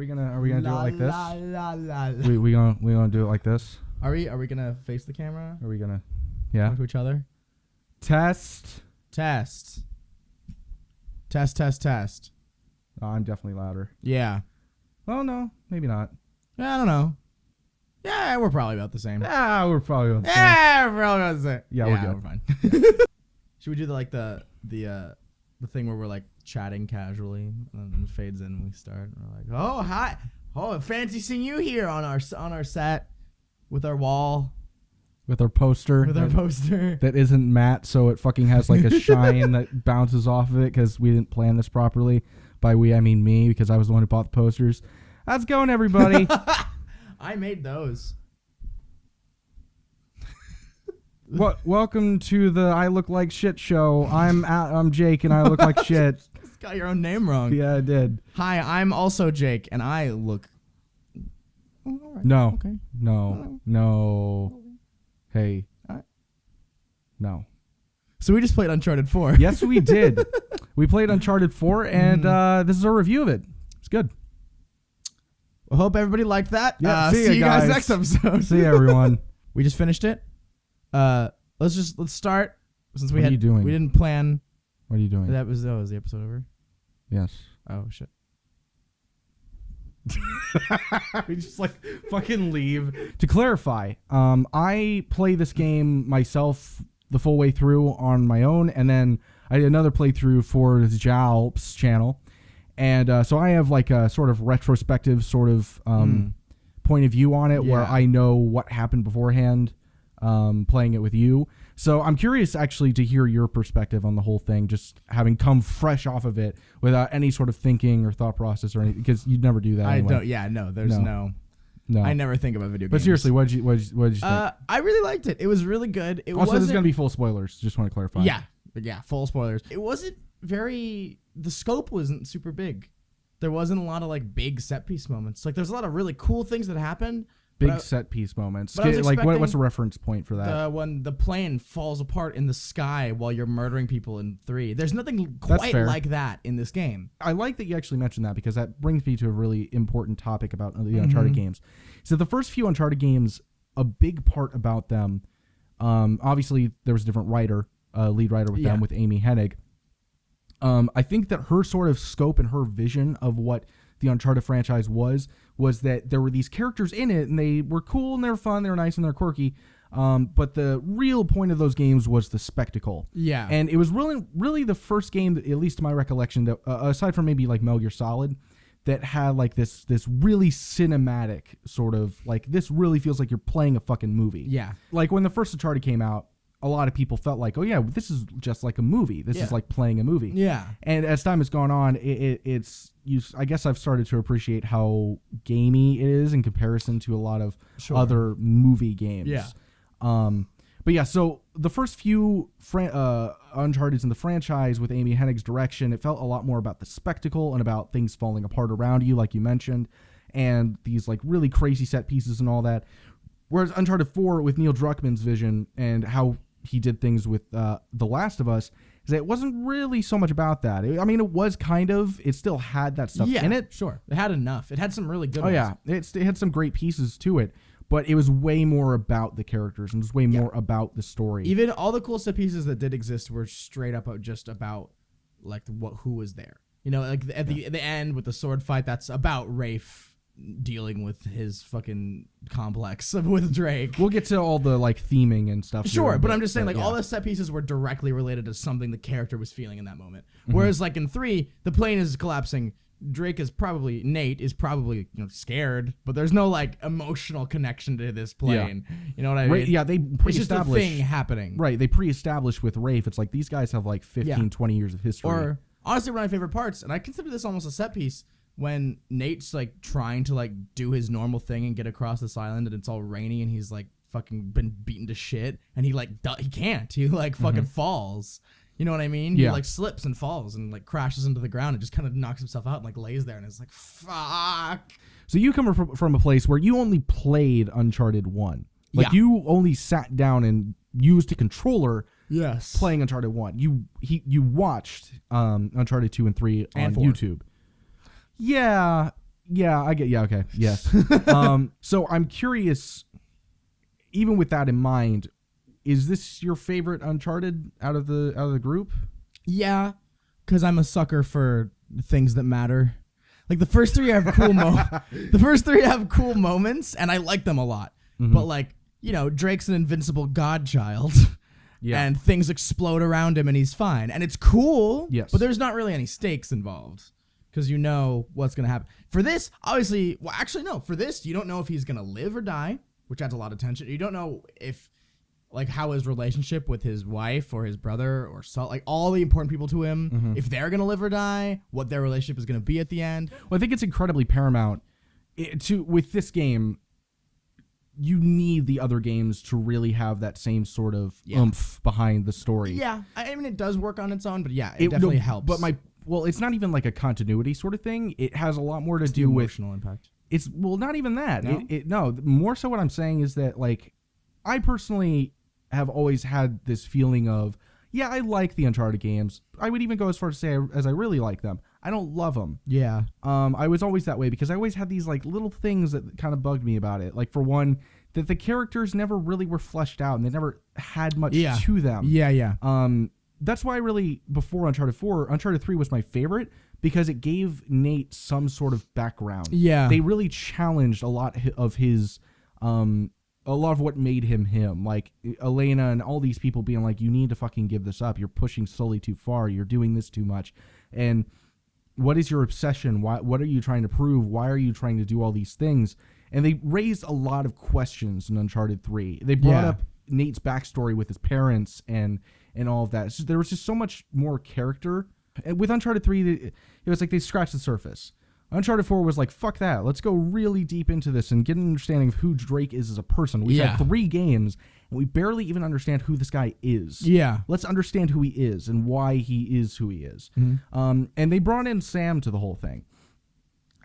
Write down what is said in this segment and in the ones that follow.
we gonna do it like this? La. We gonna do it like this? Are we gonna face the camera? Are we gonna? Yeah. Talk to each other. Test. Test. Oh, I'm definitely louder. Yeah. Oh no, maybe not. I don't know. Yeah, we're probably about the same. Yeah, we're probably about the same. Yeah, we're probably about the same. Yeah, we're good. We're fine. Should we do the thing where we're like chatting casually and then it fades in and we start? And we're like, oh hi, oh fancy seeing you here on our set with our wall. With our poster. That isn't matte, so it fucking has like a shine that bounces off of it because we didn't plan this properly. By we, I mean me, because I was the one who bought the posters. How's it going, everybody? I made those. Welcome to the I Look Like Shit show. I'm Jake, and I look like shit. You got your own name wrong. Yeah, I did. Hi, I'm also Jake, and I look... all right. No. Okay. No. Hey. No. So we just played Uncharted 4. Yes, we did. We played Uncharted 4, and this is our review of it. It's good. I hope everybody liked that. Yeah, see you guys next episode. See you, everyone. We just finished it. Let's start. Since What are you doing? We didn't plan. What are you doing? Was the episode over? Yes. Oh shit. We just like fucking leave. To clarify, I play this game myself the full way through on my own, and then I did another playthrough for the Jalp's channel, and so I have like a sort of retrospective sort of point of view on it, where I know what happened beforehand, playing it with you. So I'm curious actually to hear your perspective on the whole thing, just having come fresh off of it without any sort of thinking or thought process or anything, because you'd never do that anyway. I don't. Yeah, no. There's no. I never think about video games. But seriously, what did you think? I really liked it. It was really good. It also, there's going to be full spoilers. Just want to clarify. Yeah, full spoilers. It wasn't very... The scope wasn't super big. There wasn't a lot of like big set piece moments. Like there's a lot of really cool things that happened. Big set piece moments. Like what's the reference point for that? When the plane falls apart in the sky while you're murdering people in 3. There's nothing quite like that in this game. I like that you actually mentioned that, because that brings me to a really important topic about the Uncharted games. So the first few Uncharted games, a big part about them, obviously there was a different writer, lead writer with them, with Amy Hennig. I think that her sort of scope and her vision of what the Uncharted franchise was that there were these characters in it, and they were cool and they were fun, they were nice and they're quirky. But the real point of those games was the spectacle. Yeah. And it was really the first game that, at least to my recollection, that aside from maybe like Metal Gear Solid, that had like this really cinematic sort of like, this really feels like you're playing a fucking movie. Yeah. Like when the first Uncharted came out, a lot of people felt like, oh yeah, this is just like a movie. This is like playing a movie. Yeah. And as time has gone on, I guess I've started to appreciate how gamey it is in comparison to a lot of other movie games. Yeah. But yeah, so the first few Uncharted's in the franchise with Amy Hennig's direction, it felt a lot more about the spectacle and about things falling apart around you, like you mentioned, and these like really crazy set pieces and all that. Whereas Uncharted 4 with Neil Druckmann's vision and how he did things with The Last of Us, is that it wasn't really so much about that. I mean, it was kind of. It still had that stuff in it. Sure. It had enough. It had some really good ones. Oh, yeah. It had some great pieces to it, but it was way more about the characters, and it was way more about the story. Even all the cool set pieces that did exist were straight up just about, like, who was there. You know, like at the end with the sword fight, that's about Rafe dealing with his fucking complex with Drake. We'll get to all the like theming and stuff. Sure, but I'm just saying, like, all the set pieces were directly related to something the character was feeling in that moment. Whereas like in 3, the plane is collapsing. Nate is probably scared, but there's no like emotional connection to this plane. You know what I mean? Right, yeah, they pre-establish. It's just a thing happening. Right, they pre-establish with Rafe. It's like these guys have like 15, 20 years of history. Or honestly, one of my favorite parts, and I consider this almost a set piece, when Nate's like trying to like do his normal thing and get across this island, and it's all rainy, and he's like fucking been beaten to shit, and he can't. He like fucking falls. You know what I mean? Yeah. He like slips and falls and like crashes into the ground and just kind of knocks himself out and like lays there and it's like, fuck. So you come from a place where you only played Uncharted 1. Like you only sat down and used a controller. Yes. Playing Uncharted 1. You watched Uncharted 2 and 3 on YouTube. Yeah. Yeah, I get. Yeah, okay, yes. So I'm curious. Even with that in mind, is this your favorite Uncharted out of the group? Yeah, because I'm a sucker for things that matter. Like the first three have cool moments, and I like them a lot. Mm-hmm. But like, Drake's an invincible godchild, and things explode around him, and he's fine, and it's cool. Yes, but there's not really any stakes involved because you know what's gonna happen. For this, obviously, well, actually, no. For this, you don't know if he's gonna live or die, which adds a lot of tension. You don't know if. Like how his relationship with his wife or his brother or like all the important people to him, if they're gonna live or die, what their relationship is gonna be at the end. Well, I think it's incredibly paramount with this game. You need the other games to really have that same sort of oomph behind the story. Yeah, I mean it does work on its own, but yeah, it definitely helps. But it's not even like a continuity sort of thing. It has a lot more to do with emotional impact. It's not even that. No? No, more so what I'm saying is that like I personally have always had this feeling of, yeah, I like the Uncharted games. I would even go as far to say as I really like them. I don't love them. Yeah. I was always that way because I always had these like little things that kind of bugged me about it. Like for one, that the characters never really were fleshed out and they never had much to them. Yeah. That's why really before Uncharted 4, Uncharted 3 was my favorite because it gave Nate some sort of background. Yeah. They really challenged a lot of his a lot of what made him, like Elena and all these people being like, you need to fucking give this up. You're pushing slowly too far. You're doing this too much. And what is your obsession? What are you trying to prove? Why are you trying to do all these things? And they raised a lot of questions in Uncharted 3. They brought up Nate's backstory with his parents and all of that. So there was just so much more character. And with Uncharted 3, it was like they scratched the surface. Uncharted 4 was like, fuck that. Let's go really deep into this and get an understanding of who Drake is as a person. We've had 3 games, and we barely even understand who this guy is. Yeah. Let's understand who he is and why he is who he is. Mm-hmm. And they brought in Sam to the whole thing.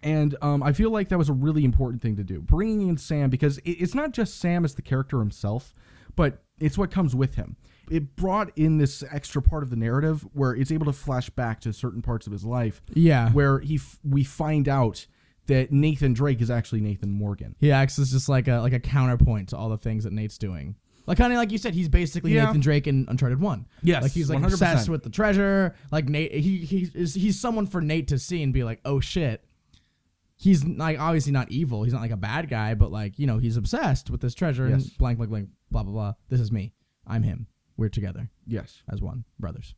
And I feel like that was a really important thing to do. Bringing in Sam, because it's not just Sam as the character himself, but it's what comes with him. It brought in this extra part of the narrative where it's able to flash back to certain parts of his life. Yeah. Where we find out that Nathan Drake is actually Nathan Morgan. He acts as just like a counterpoint to all the things that Nate's doing. Like kind of like you said, he's basically Nathan Drake in Uncharted 1. Yes. Like he's like 100%. Obsessed with the treasure. Like Nate, he's someone for Nate to see and be like, oh shit. He's like obviously not evil. He's not like a bad guy, but like, he's obsessed with this treasure and blank, blah, blah, blah. This is me. I'm him. We're together. Yes. As one. Brothers.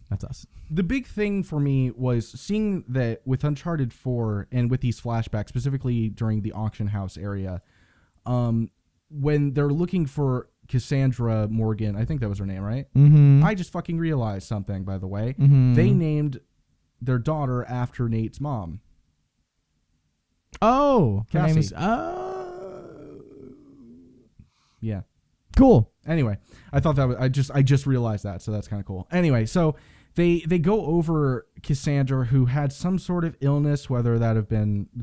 That's us. The big thing for me was seeing that with Uncharted 4 and with these flashbacks, specifically during the auction house area, when they're looking for Cassandra Morgan, I think that was her name, right? Mm-hmm. I just fucking realized something, by the way. Mm-hmm. They named their daughter after Nate's mom. Oh. Cassie. Her name is, yeah. Cool. Anyway, I thought that was, I just realized that, so that's kind of cool. Anyway, so they go over Cassandra, who had some sort of illness, whether that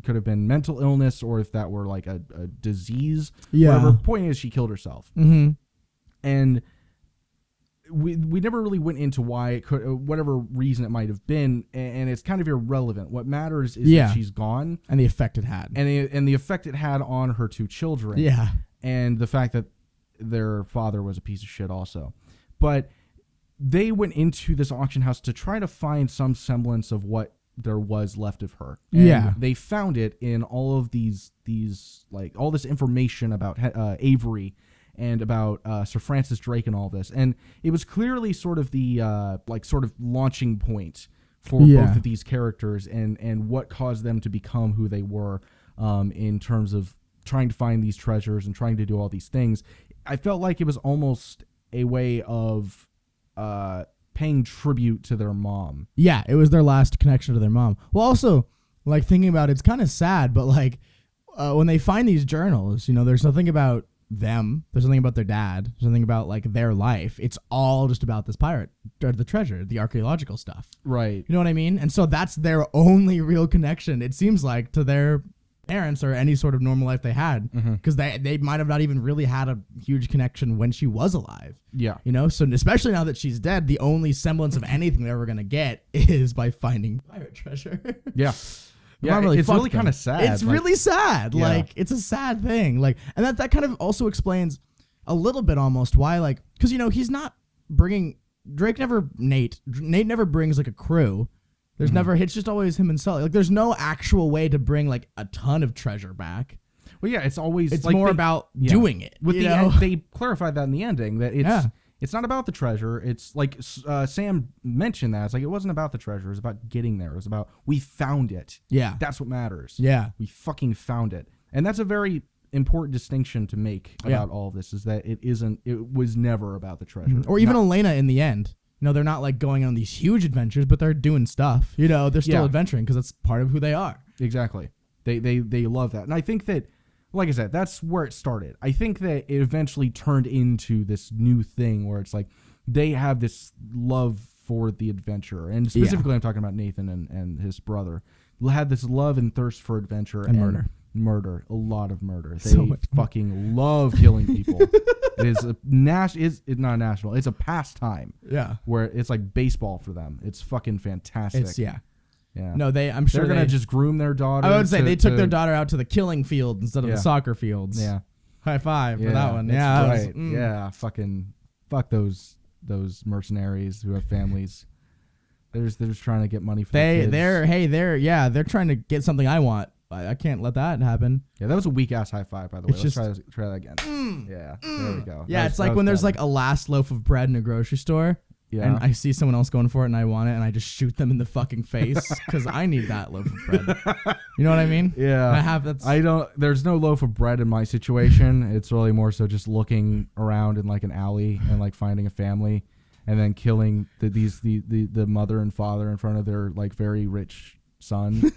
could have been mental illness or if that were like a disease. Yeah. Whatever. Point is, she killed herself. Mm-hmm. And we never really went into why it could, whatever reason it might have been, and it's kind of irrelevant. What matters is that she's gone and the effect it had, and the effect it had on her 2 children. Yeah, and the fact that their father was a piece of shit also. But they went into this auction house to try to find some semblance of what there was left of her. And they found it in all of these like all this information about Avery and about Sir Francis Drake and all this. And it was clearly sort of the sort of launching point for both of these characters and what caused them to become who they were in terms of trying to find these treasures and trying to do all these things. I felt like it was almost a way of paying tribute to their mom. Yeah, it was their last connection to their mom. Well, also, like thinking about it, it's kind of sad, but like when they find these journals, there's nothing about them. There's nothing about their dad. There's nothing about like their life. It's all just about this pirate, or the treasure, the archaeological stuff. Right. You know what I mean? And so that's their only real connection, it seems like, to their parents or any sort of normal life they had, because they might have not even really had a huge connection when she was alive. Yeah. So especially now that she's dead, the only semblance of anything they're ever going to get is by finding pirate treasure. Yeah. Yeah, it's really kind of sad. It's really sad. Yeah. Like, it's a sad thing. Like, and that kind of also explains a little bit almost why, like, because, you know, he's not bringing, Nate never brings, like, a crew. There's never, it's just always him and Sully. Like, there's no actual way to bring, like, a ton of treasure back. Well, yeah, it's always... It's more about doing it. With they clarified that in the ending, that it's not about the treasure. It's like Sam mentioned that. It's like, it wasn't about the treasure. It was about getting there. It was about, we found it. Yeah. That's what matters. Yeah. We fucking found it. And that's a very important distinction to make about all of this, is that it was never about the treasure. Or even Elena in the end. You know, they're not like going on these huge adventures, but they're doing stuff. You know, they're still adventuring because that's part of who they are. Exactly. They love that. And I think that, like I said, that's where it started. I think that it eventually turned into this new thing where it's like they have this love for the adventure. And specifically, I'm talking about Nathan and his brother. Had this love and thirst for adventure and murder. Murder. A lot of murder. They fucking love killing people. It is it's not a national. It's a pastime. Yeah. Where it's like baseball for them. It's fucking fantastic. Yeah. No, I'm sure they're gonna just groom their daughter. I would say they took their daughter out to the killing field instead of the soccer fields. Yeah. High five for that one. Yeah. Right. Yeah. Fuck those mercenaries who have families. They're just trying to get money for their kids. They're trying to get something I want. I can't let that happen. Yeah, that was a weak ass high five, by the way. Let's try that again. Yeah, there we go. Yeah, it's like when there's like a last loaf of bread in a grocery store. Yeah. And I see someone else going for it and I want it and I just shoot them in the fucking face because I need that loaf of bread. You know what I mean? Yeah. There's no loaf of bread in my situation. It's really more so just looking around in like an alley and like finding a family and then killing the mother and father in front of their like very rich son.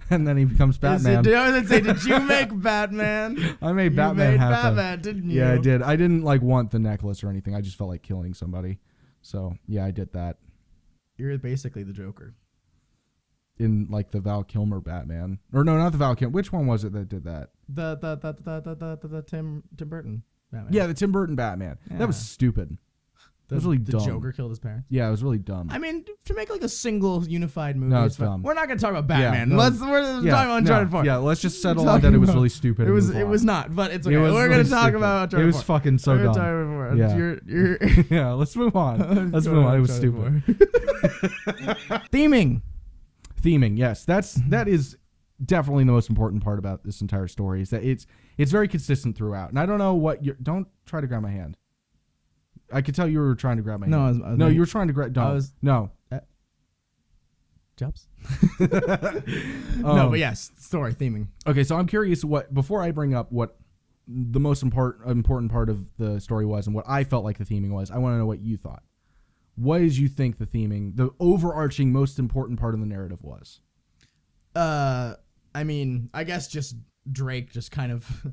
And then he becomes Batman. Did you make Batman? I made Batman happen. Batman, didn't you? Yeah, I did. I didn't like want the necklace or anything. I just felt like killing somebody. So yeah, I did that. You're basically the Joker. In like the Val Kilmer Batman, or no, not the Val Kilmer. Which one was it that did that? The Tim Burton Batman. Yeah, the Tim Burton Batman. Yeah. That was stupid. That was really dumb. The Joker killed his parents. Yeah, it was really dumb. I mean, to make like a single unified movie, no, it's dumb. We're not gonna talk about Batman. Yeah, we're talking about Uncharted 4. Yeah, let's just settle on that it was really stupid. It was not, but it's okay. We're gonna talk about Uncharted 4. It was fucking so dumb. Yeah. Yeah, let's move on. Let's move on. It was stupid. Theming, yes. That is definitely the most important part about this entire story, is that it's very consistent throughout. And I don't know what don't try to grab my hand. I could tell you were trying to grab my hand. No, you were trying to grab. No. Jobs? No, but yes, story theming. Okay, so I'm curious before I bring up what the most important part of the story was and what I felt like the theming was, I want to know what you thought. What did you think the theming, the overarching most important part of the narrative was? I mean, I guess just Drake just kind of...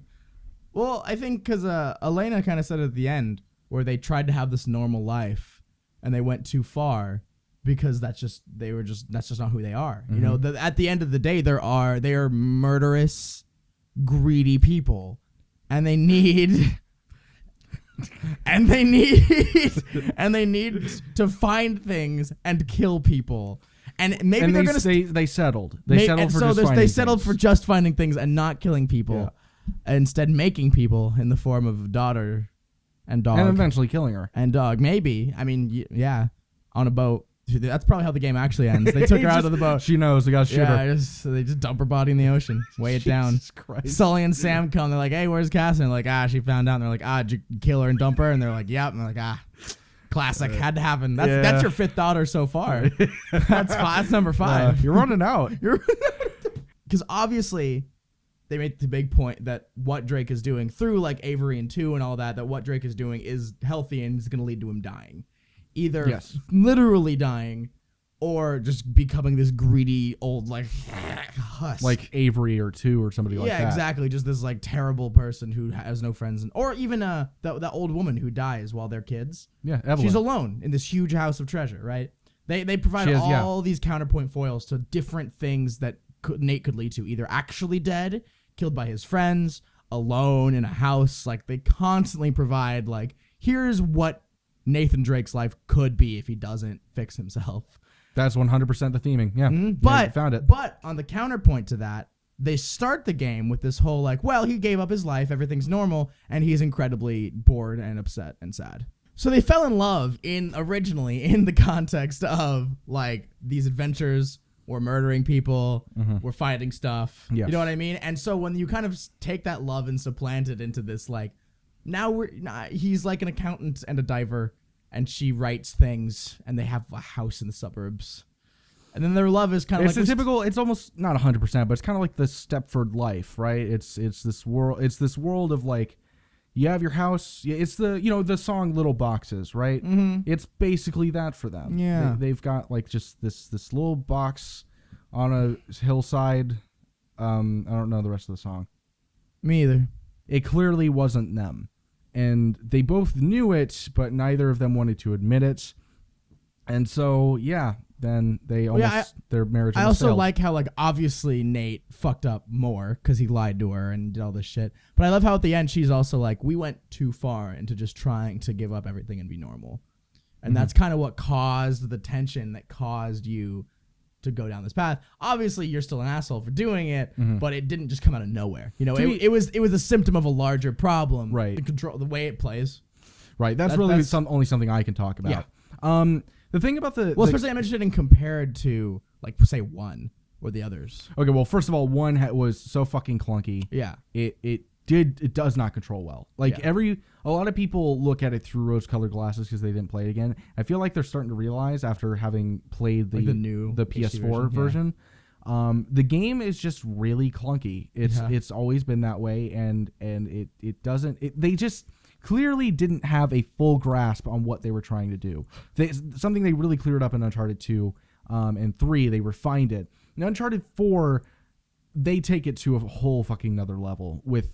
Well, I think because Elena kind of said at the end, where they tried to have this normal life and they went too far because that's just not who they are. Mm-hmm. You know, at the end of the day, they are murderous, greedy people, and they need to find things and kill people. And maybe they settled. They settled for just finding things and not killing people, instead making people in the form of daughter and dog. And eventually killing her. And dog, maybe. I mean, yeah, on a boat. That's probably how the game actually ends. They took her out of the boat. She knows. They got to shoot her. They just dump her body in the ocean, weigh it down. Christ. Sully and Sam come. They're like, hey, where's Cass? And they're like, she found out. And they're like, did you kill her and dump her? And they're like, yep. And they're like, classic. Had to happen. That's your fifth daughter so far. That's number 5. You're running out. Because obviously... They make the big point that what Drake is doing through like Avery and 2 and all that what Drake is doing is healthy and is going to lead to him dying. Either literally dying or just becoming this greedy old like husk. Like Avery or 2 or somebody like that. Yeah, exactly. Just this like terrible person who has no friends. Or even that old woman who dies while they're kids. Yeah, Evelyn. She's alone in this huge house of treasure, right? They provide all these counterpoint foils to different things that Nate could lead to. Either actually dead, killed by his friends, alone in a house. Like they constantly provide like, here's what Nathan Drake's life could be if he doesn't fix himself. That's 100% the theming. Yeah. But you found it. But on the counterpoint to that, they start the game with this whole like, well, he gave up his life, everything's normal, and he's incredibly bored and upset and sad. So they fell in love originally in the context of like these adventures. We're murdering people. We're fighting stuff. Yes. You know what I mean? And so when you kind of take that love and supplant it into this, like, now he's like an accountant and a diver, and she writes things, and they have a house in the suburbs. And then their love is kind of like... It's almost not 100%, but it's kind of like the Stepford life, right? It's this world of like, you have your house. It's the song Little Boxes, right? It's basically that for them. Yeah. They've got like just this little box on a hillside. I don't know the rest of the song. Me either. It clearly wasn't them. And they both knew it, but neither of them wanted to admit it. And so, yeah, then they their marriage. I also failed. like how, like, obviously Nate fucked up more because he lied to her and did all this shit. But I love how at the end she's also like, we went too far into just trying to give up everything and be normal. And that's kind of what caused the tension that caused you to go down this path. Obviously, you're still an asshole for doing it, but it didn't just come out of nowhere. You know, it was a symptom of a larger problem. Right. The way it plays. Right. That's only something I can talk about. Yeah. The thing about especially I'm interested in compared to, like, say, 1 or the others. Okay, well, first of all, 1 was so fucking clunky. Yeah. It does not control well. Like, a lot of people look at it through rose-colored glasses because they didn't play it again. I feel like they're starting to realize after having played the PS4 version. The game is just really clunky. It's always been that way, and it doesn't. They just clearly didn't have a full grasp on what they were trying to do. Something they really cleared up in Uncharted 2 and 3. They refined it. In Uncharted 4, they take it to a whole fucking another level with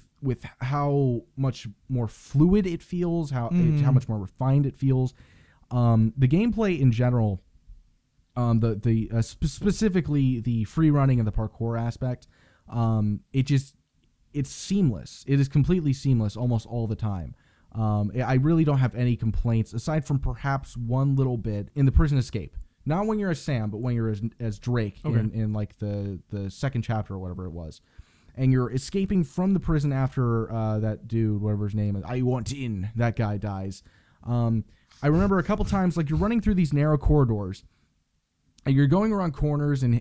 how much more fluid it feels, how much more refined it feels. The gameplay in general, specifically the free running and the parkour aspect, it's seamless. It is completely seamless almost all the time. I really don't have any complaints aside from perhaps one little bit in the prison escape. Not when you're as Sam, but when you're as Drake in like the second chapter or whatever it was. And you're escaping from the prison after that dude, whatever his name is, I want in, that guy dies. I remember a couple times, like, you're running through these narrow corridors, and you're going around corners and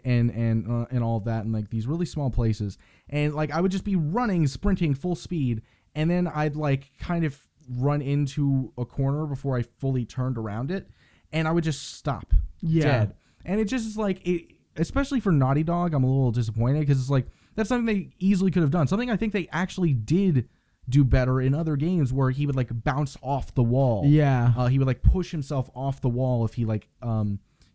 all of that, and like these really small places. And like I would just be running, sprinting full speed, and then I'd like kind of run into a corner before I fully turned around it, and I would just stop dead. And it just is like, especially for Naughty Dog, I'm a little disappointed because it's like, that's something they easily could have done. Something I think they actually did do better in other games where he would like bounce off the wall. Yeah. He would like push himself off the wall if he like,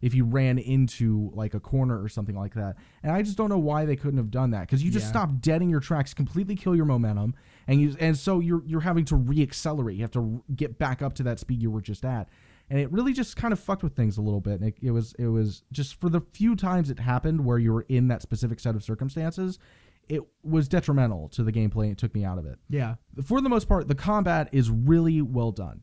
if you ran into like a corner or something like that. And I just don't know why they couldn't have done that, because you just stop dead in your tracks, completely kill your momentum, and so you're having to re-accelerate. You have to get back up to that speed you were just at. And it really just kind of fucked with things a little bit. And it was just for the few times it happened where you were in that specific set of circumstances, it was detrimental to the gameplay and it took me out of it. Yeah. For the most part, the combat is really well done.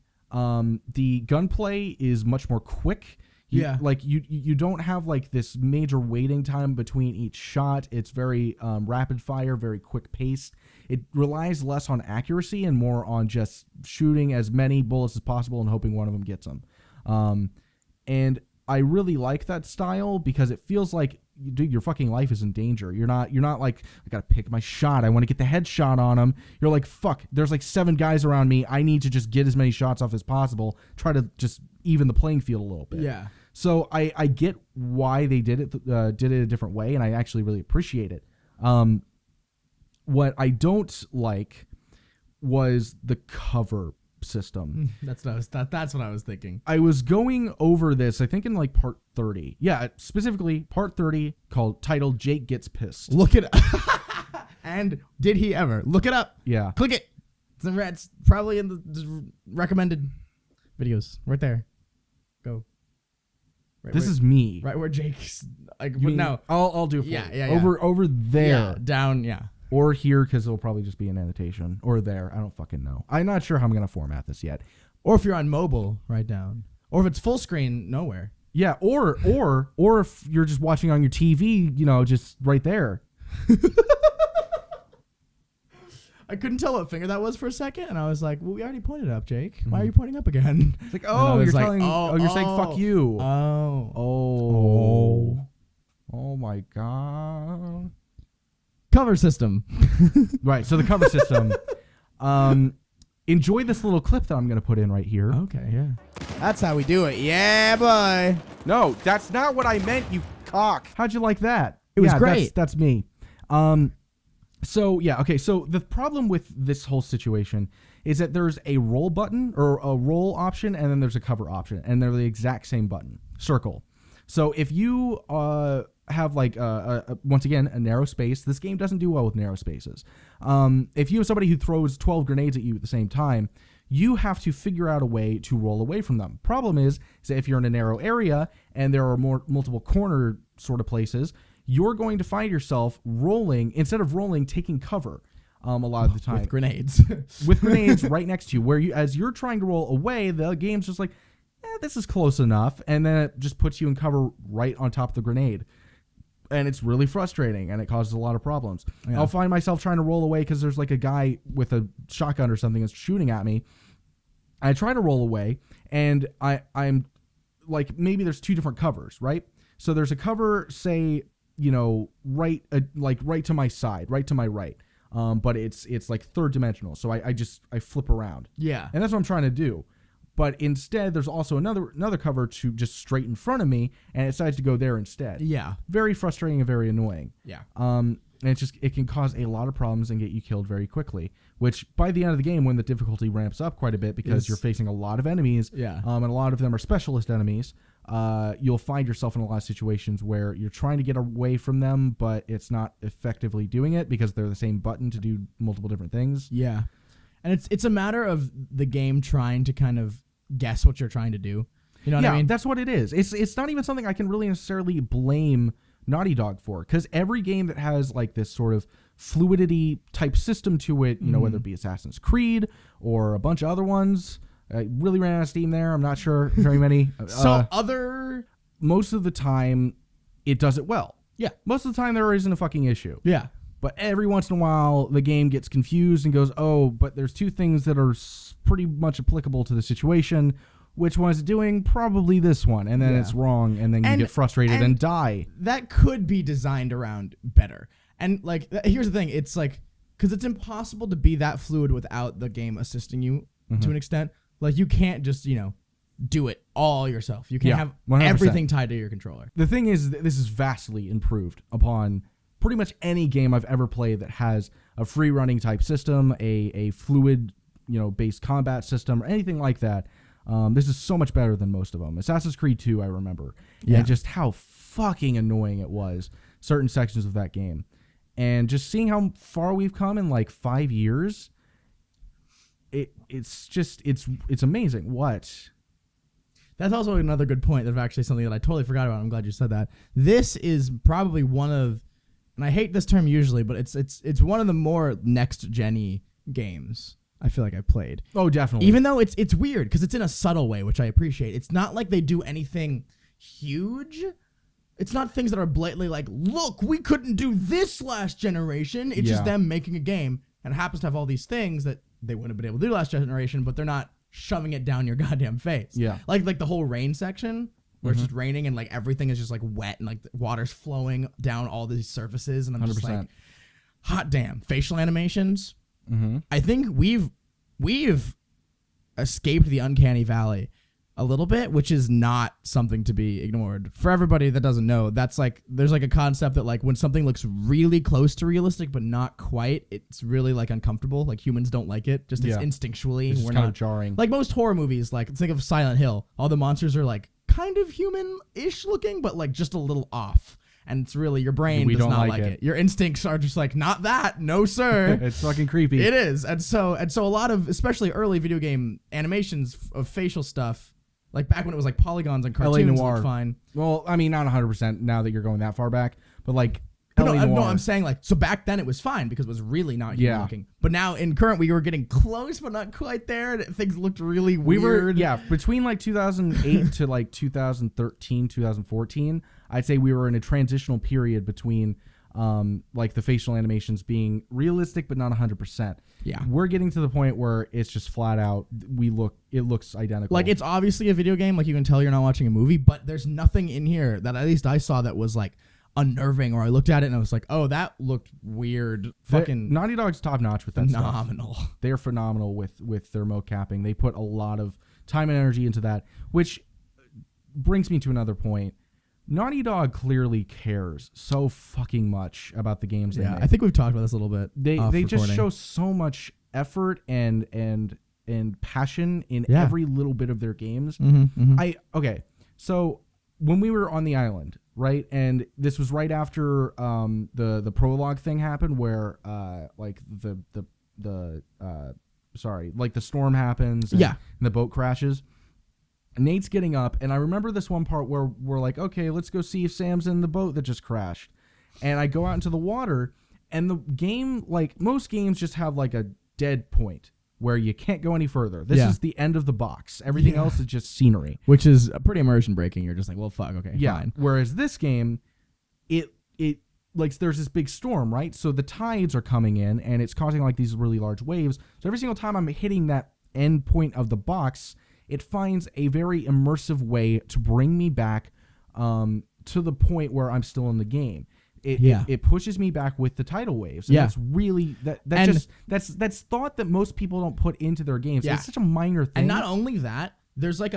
The gunplay is much more quick. You don't have like this major waiting time between each shot. It's very rapid fire, very quick paced. It relies less on accuracy and more on just shooting as many bullets as possible and hoping one of them gets them. And I really like that style because it feels like, dude, your fucking life is in danger. You're not like, I gotta pick my shot. I want to get the headshot on him. You're like, fuck, there's like 7 guys around me. I need to just get as many shots off as possible. Try to just even the playing field a little bit. Yeah. So I get why they did it a different way, and I actually really appreciate it. What I don't like was the cover system. That's what I was thinking. I was going over this, I think in like part 30. Yeah, specifically part 30 titled Jake Gets Pissed. Look it up. And did he ever? Look it up. Yeah. Click it. It's probably in the recommended videos. Right there. Go. Right this is me. Right where Jake's like, no. I'll do it for you. Yeah. Over there. Yeah, down, yeah. Or here, because it'll probably just be an annotation. Or there. I don't fucking know. I'm not sure how I'm going to format this yet. Or if you're on mobile, right down. Or if it's full screen, nowhere. Yeah, or if you're just watching on your TV, just right there. I couldn't tell what finger that was for a second, and I was like, "Well, we already pointed up, Jake. Why are you pointing up again?" It's like, you're saying fuck you. Oh my god. Cover system. Right. So the cover system. Enjoy this little clip that I'm going to put in right here. Okay, yeah. That's how we do it. Yeah, boy. No, that's not what I meant, you cock. How'd you like that? It was great. That's me. So the problem with this whole situation is that there's a roll button or a roll option, and then there's a cover option, and they're the exact same button, circle. So if you have once again a narrow space, this game doesn't do well with narrow spaces. If you have somebody who throws 12 grenades at you at the same time, you have to figure out a way to roll away from them. Problem is that if you're in a narrow area and there are multiple corner sort of places, you're going to find yourself taking cover a lot of the time. With grenades. With grenades right next to you, as you're trying to roll away, the game's just like, this is close enough, and then it just puts you in cover right on top of the grenade. And it's really frustrating, and it causes a lot of problems. Yeah. I'll find myself trying to roll away because there's like a guy with a shotgun or something that's shooting at me. I try to roll away, and I'm like, maybe there's two different covers, right? So there's a cover, say, right to my side, right to my right. But it's like third dimensional. So I flip around. Yeah. And that's what I'm trying to do. But instead, there's also another cover to just straight in front of me, and it decides to go there instead. Yeah. Very frustrating and very annoying. Yeah. And it can cause a lot of problems and get you killed very quickly, which by the end of the game, when the difficulty ramps up quite a bit because you're facing a lot of enemies, and a lot of them are specialist enemies, you'll find yourself in a lot of situations where you're trying to get away from them, but it's not effectively doing it because they're the same button to do multiple different things. Yeah. And it's a matter of the game trying to kind of guess what you're trying to do. You know what I mean? Yeah, that's what it is. It's not even something I can really necessarily blame Naughty Dog for, because every game that has like this sort of fluidity type system to it, whether it be Assassin's Creed or a bunch of other ones, really ran out of steam there. I'm not sure very many. Most of the time, it does it well. Yeah. Most of the time, there isn't a fucking issue. Yeah. But every once in a while, the game gets confused and goes, but there's two things that are pretty much applicable to the situation. Which one is it doing? Probably this one. And then it's wrong, and then you get frustrated and die. That could be designed around better. And, here's the thing. It's, because it's impossible to be that fluid without the game assisting you to an extent. Like, you can't just, do it all yourself. You can't have 100%. Everything tied to your controller. The thing is, this is vastly improved upon pretty much any game I've ever played that has a free running type system, a fluid, based combat system, or anything like that. This is so much better than most of them. Assassin's Creed 2, I remember. Yeah. And just how fucking annoying it was, certain sections of that game. And just seeing how far we've come in 5 years, it's amazing. What? That's also another good point. That's actually something that I totally forgot about. I'm glad you said that. This is probably one of, and I hate this term usually, but it's one of the more next-gen-y games I feel like I played. Oh, definitely. Even though it's weird because it's in a subtle way, which I appreciate. It's not like they do anything huge. It's not things that are blatantly like, look, we couldn't do this last generation. It's just them making a game, and it happens to have all these things that they wouldn't have been able to do last generation, but they're not shoving it down your goddamn face. Yeah. Like the whole rain section where it's just raining and everything is just wet and the water's flowing down all these surfaces, and I'm 100%. Just like, hot damn. Facial animations. I think we've escaped the uncanny valley a little bit, which is not something to be ignored. For everybody that doesn't know, that's there's a concept that when something looks really close to realistic but not quite, it's really uncomfortable. Humans don't like it. Just instinctually. It's kind of jarring. Like most horror movies, think of Silent Hill. All the monsters are kind of human-ish looking, but just a little off. And it's really, your brain does not like it. Your instincts are just not that. No, sir. It's fucking creepy. It is. And so a lot of, especially early video game animations of facial stuff, back when it was polygons and cartoons, LA Noire. looked fine. Well, I mean, not 100% now that you're going that far back, but But no, Noire. I'm saying like, so back then it was fine because it was really not human Yeah. looking. But now in current, we were getting close, but not quite there. And things looked really weird. Between like 2008 to like 2013, 2014, I'd say we were in a transitional period between like the facial animations being realistic but not 100%. Yeah. We're getting to the point where it's just flat out it looks identical. Like, it's obviously a video game. Like, you can tell you're not watching a movie, but there's nothing in here that at least I saw that was like unnerving, or I looked at it and I was like, oh, that looked weird. Fucking Naughty Dog's top notch with that stuff. phenomenal. They're phenomenal with their mocapping. They put a lot of time and energy into that, which brings me to another point. Naughty Dog clearly cares so fucking much about the games they make. I think we've talked about this a little bit. They just show so much effort and passion in every little bit of their games. Okay, so when we were on the island, right, and this was right after the prologue thing happened, where like the storm happens, and the boat crashes. Nate's getting up, and I remember this one part where we're like, okay, let's go see if Sam's in the boat that just crashed. And I go out into the water, and the game, like most games, just have like a dead point where you can't go any further. This is the end of the box. Everything else is just scenery. Which is pretty immersion breaking. You're just like, well, fuck, okay, fine. Whereas this game, it like there's this big storm, right? So the tides are coming in, and it's causing like these really large waves. So every single time I'm hitting that end point of the box, it finds a very immersive way to bring me back to the point where I'm still in the game. It pushes me back with the tidal waves. And that's really that's thought that most people don't put into their games. It's such a minor thing. And not only that, there's like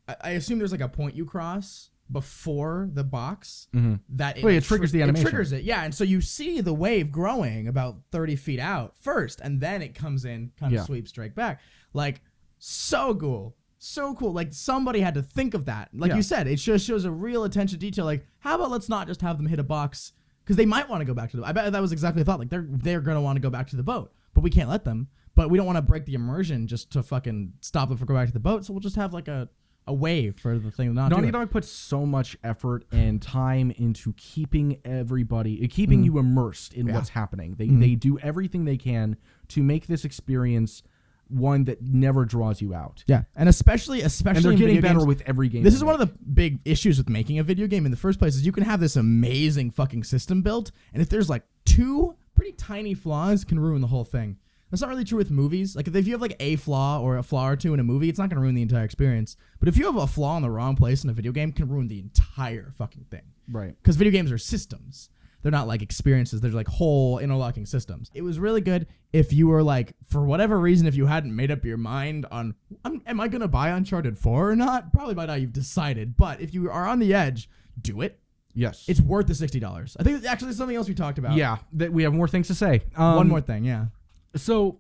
I assume there's like a point you cross before the box that it triggers the animation. It triggers it, and so you see the wave growing about 30 feet out first, and then it comes in, kind of sweeps straight back. Like, so cool. So cool. Like, somebody had to think of that. Like you said, it just shows a real attention to detail. Like, how about let's not just have them hit a box, because they might want to go back to the. I bet that was exactly the thought. Like, they're gonna want to go back to the boat, but we can't let them. But we don't want to break the immersion just to fucking stop them from going back to the boat. So we'll just have like a way for the thing not. Naughty Dog puts so much effort and time into keeping you immersed in what's happening. They do everything they can to make this experience one that never draws you out. Yeah, and especially and they're getting better with every game. This is one of the big issues with making a video game in the first place, is you can have this amazing fucking system built, and if there's like two pretty tiny flaws, it can ruin the whole thing. That's not really true with movies. Like, if you have like a flaw or a flaw or two in a movie, it's not going to ruin the entire experience. But if you have a flaw in the wrong place in a video game, it can ruin the entire fucking thing. Right. Because video games are systems. They're not like experiences. They're like whole interlocking systems. It was really good if you were like, for whatever reason, if you hadn't made up your mind on, am I going to buy Uncharted 4 or not? Probably by now you've decided. But if you are on the edge, do it. Yes. It's worth the $60. I think actually something else we talked about. Yeah, that we have more things to say. One more thing, yeah. So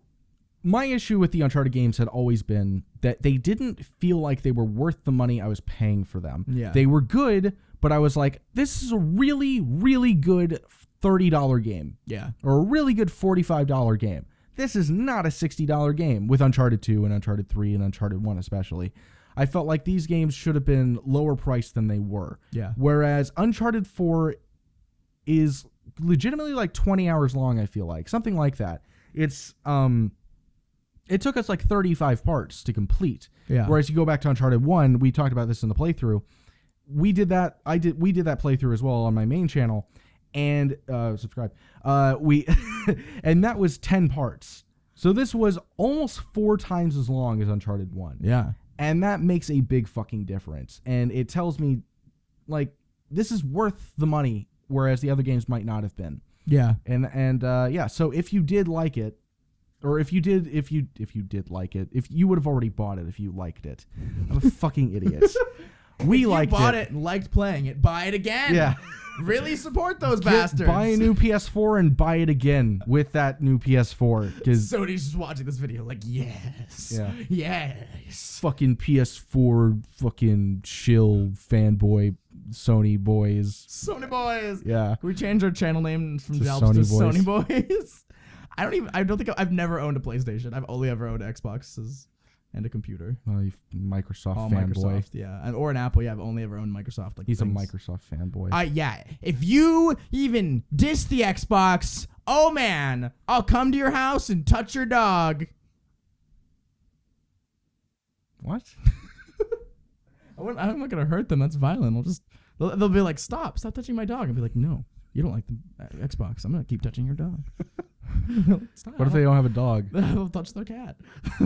my issue with the Uncharted games had always been that they didn't feel like they were worth the money I was paying for them. Yeah. They were good, but I was like, this is a really, really good $30 game. Yeah. Or a really good $45 game. This is not a $60 game with Uncharted 2 and Uncharted 3 and Uncharted 1 especially. I felt like these games should have been lower priced than they were. Yeah. Whereas Uncharted 4 is legitimately like 20 hours long, I feel like. Something like that. It's it took us like 35 parts to complete. Yeah. Whereas you go back to Uncharted 1, we talked about this in the playthrough. We did that that playthrough as well on my main channel, and subscribe. And that was 10 parts. So this was almost 4 times as long as Uncharted 1. Yeah. And that makes a big fucking difference. And it tells me, like, this is worth the money, whereas the other games might not have been. Yeah. And yeah, so if you did like it, or if you did like it, if you would have already bought it if you liked it. I'm a fucking idiot. We liked it. If you bought it and liked playing it, buy it again. Yeah. Really support those bastards. Buy a new PS4 and buy it again with that new PS4. Because Sony's just watching this video like, yes. Yeah. Yes. Fucking PS4 fucking shill fanboy Sony boys. Sony boys. Yeah. Can we change our channel name from To Delps to Sony Sony boys? I've never owned a PlayStation. I've only ever owned Xboxes. and a computer. You Microsoft All fanboy. Microsoft, yeah, or an Apple. Yeah, I've only ever owned Microsoft. Like He's things. a Microsoft fanboy. Yeah. If you even diss the Xbox, oh man, I'll come to your house and touch your dog. What? I'm not gonna hurt them. That's violent. They'll be like, stop touching my dog. I'll be like, no, you don't like the Xbox. I'm gonna keep touching your dog. Stop. What if they don't have a dog? They'll touch their cat.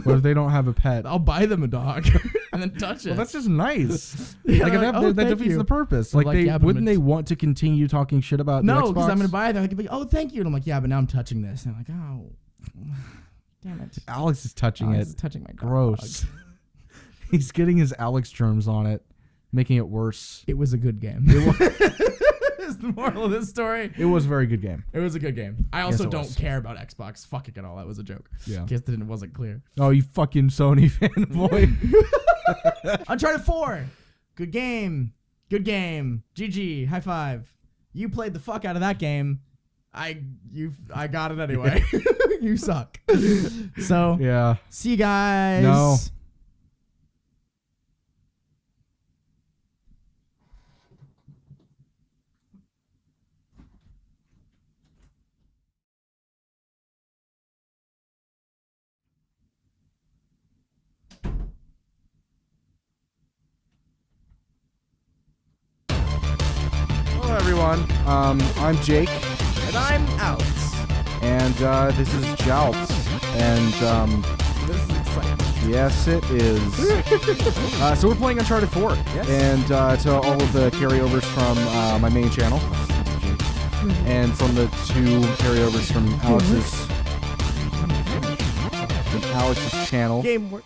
What if they don't have a pet? I'll buy them a dog and then touch it. Well, that's just nice. Yeah, like, that thank defeats you. the purpose. They're Like, like, yeah, but wouldn't it's- they want to continue talking shit about the No, Xbox? because I'm gonna buy it. They're like, oh, thank you. And I'm like, yeah, but now I'm touching this. And I'm like, oh, damn it. Alex is touching Alex is it. touching my dog. Gross. He's getting his Alex germs on it, making it worse. It was a good game. Is the moral of this story. It was a very good game. It was a good game. I also it don't was. care about Xbox fucking at all. That was a joke. Yeah. In case it wasn't clear. Oh, you fucking Sony fanboy. Uncharted 4. Good game. Good game. GG. High five. You played the fuck out of that game. I got it anyway. You suck. So Yeah. see you guys. No. Hello, everyone. I'm Jake, And I'm Alex. and this is Jalps. And This is exciting. yes, it is. So we're playing Uncharted 4. Yes. And to all of the carryovers from my main channel, and from the 2 carryovers from Alex's channel. Game work.